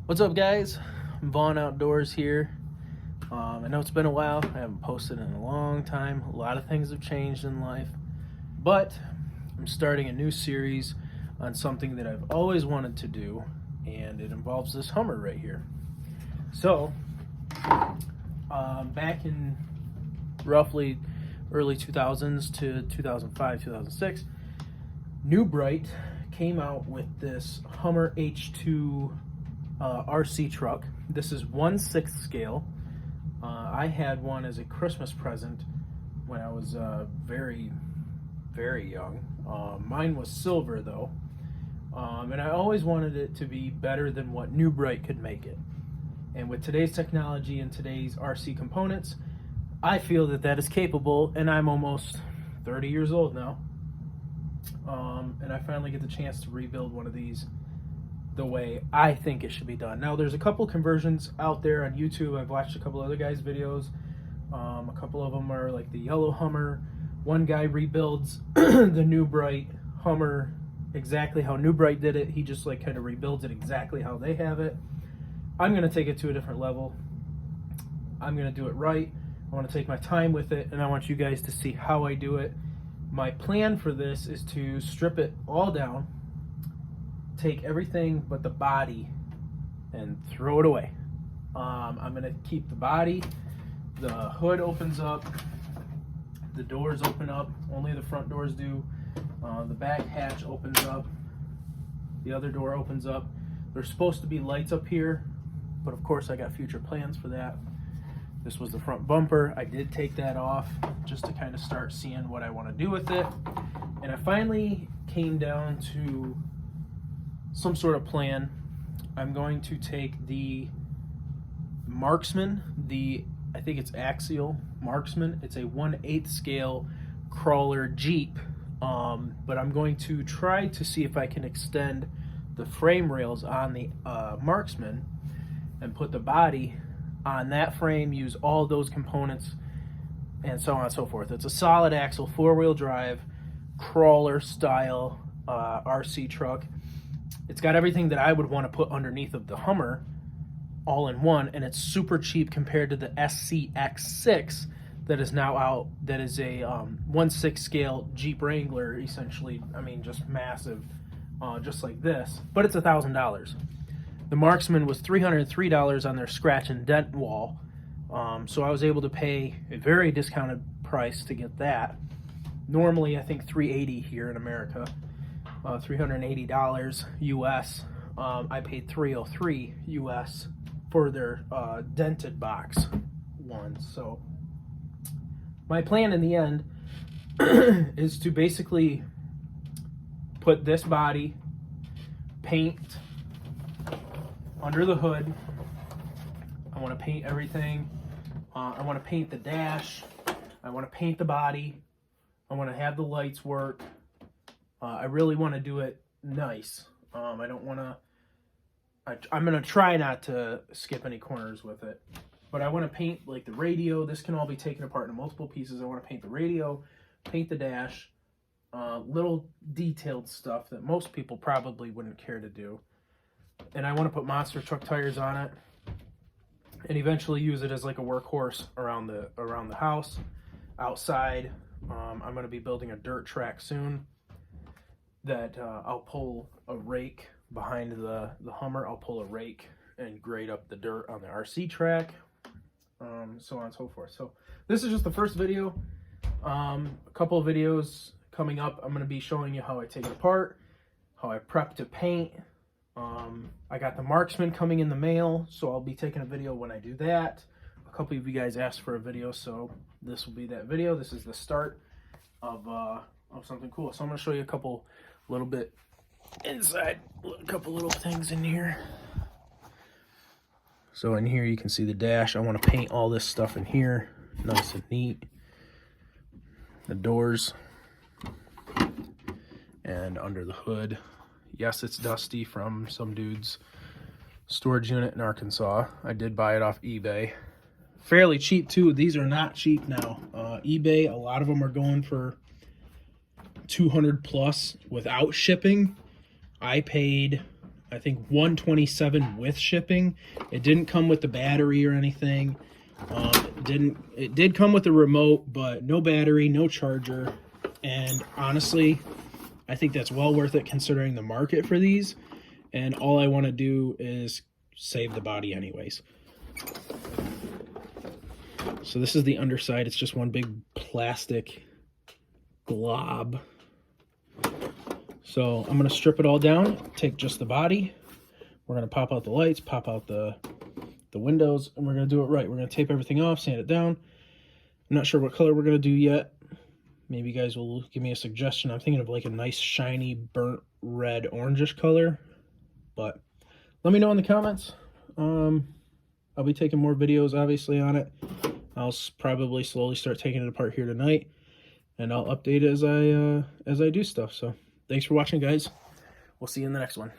What's up, guys? Vaughn Outdoors here. I know it's been a while. I haven't posted in a long time. A lot of things have changed in life, but I'm starting a new series on something that I've always wanted to do, and it involves this Hummer right here. So, back in roughly early 2000s to 2005, 2006, New Bright came out with this Hummer H2 RC truck. This is 1/6 scale. I had one as a Christmas present when I was very, very young. Mine was silver though, and I always wanted it to be better than what New Bright could make it. And with today's technology and today's RC components, I feel that that is capable, and I'm almost 30 years old now. And I finally get the chance to rebuild one of these the way I think it should be done. Now, there's a couple conversions out there on YouTube. I've watched a couple other guys' videos. A couple of them are like the yellow Hummer. One guy rebuilds the New Bright Hummer exactly how New Bright did it. He just like kind of rebuilds it exactly how they have it. I'm going to take it to a different level. I'm going to do it right. I want to take my time with it, and I want you guys to see how I do it. My plan for this is to strip it all down, take everything but the body and throw it away. I'm going to keep the body. The hood opens up, the doors open up, only the front doors do. The back hatch opens up, the other door opens up. There's supposed to be lights up here, but of course I got future plans for that. This was the front bumper. I did take that off just to kind of start seeing what I want to do with it. And I finally came down to some sort of plan. I'm going to take the Marksman, I think it's Axial Marksman. It's a 1/8 scale crawler Jeep, but I'm going to try to see if I can extend the frame rails on the Marksman and put the body on that frame, use all those components, and so on and so forth. It's a solid axle, 4-wheel drive, crawler style RC truck. It's got everything that I would want to put underneath of the Hummer all in one, and it's super cheap compared to the SCX6 that is now out, that is a 1/6 scale Jeep Wrangler, essentially. I mean, just massive, just like this, but it's $1,000. The Marksman was $303 on their scratch and dent wall, so I was able to pay a very discounted price to get that. Normally, I think $380 here in America, $380 US. I paid $303 US for their dented box ones. So my plan in the end is to basically put this body, paint under the hood. I want to paint everything. I want to paint the dash. I want to paint the body. I want to have the lights work. I really want to do it nice. I don't want to... I'm going to try not to skip any corners with it. But I want to paint like the radio. This can all be taken apart into multiple pieces. I want to paint the radio, paint the dash, little detailed stuff that most people probably wouldn't care to do. And I want to put monster truck tires on it and eventually use it as like a workhorse around the house, outside. I'm going to be building a dirt track soon that I'll pull a rake behind the Hummer. I'll pull a rake and grade up the dirt on the RC track, so on and so forth. So this is just the first video. A couple of videos coming up. I'm going to be showing you how I take it apart, how I prep to paint. I got the Marksman coming in the mail, so I'll be taking a video when I do that. A couple of you guys asked for a video, so this will be that video. This is the start of something cool. So I'm going to show you a couple little bit inside, a couple little things in here. So in here you can see the dash. I want to paint all this stuff in here nice and neat. The doors and under the hood. Yes, it's dusty from some dude's storage unit in Arkansas. I did buy it off eBay. Fairly cheap too. These are not cheap now. eBay, a lot of them are going for $200 plus without shipping. I paid I think $127 with shipping. It didn't come with the battery or anything. It did come with a remote, but no battery, no charger. And honestly, I think that's well worth it considering the market for these. And all I want to do is save the body anyways. So this is the underside. It's just one big plastic glob. So I'm going to strip it all down, take just the body. We're going to pop out the lights, pop out the windows, and we're going to do it right. We're going to tape everything off, sand it down. I'm not sure what color we're going to do yet. Maybe you guys will give me a suggestion. I'm thinking of like a nice shiny burnt red orangish color. But let me know in the comments. I'll be taking more videos obviously on it. I'll probably slowly start taking it apart here tonight, and I'll update it as I do stuff. So thanks for watching, guys. We'll see you in the next one.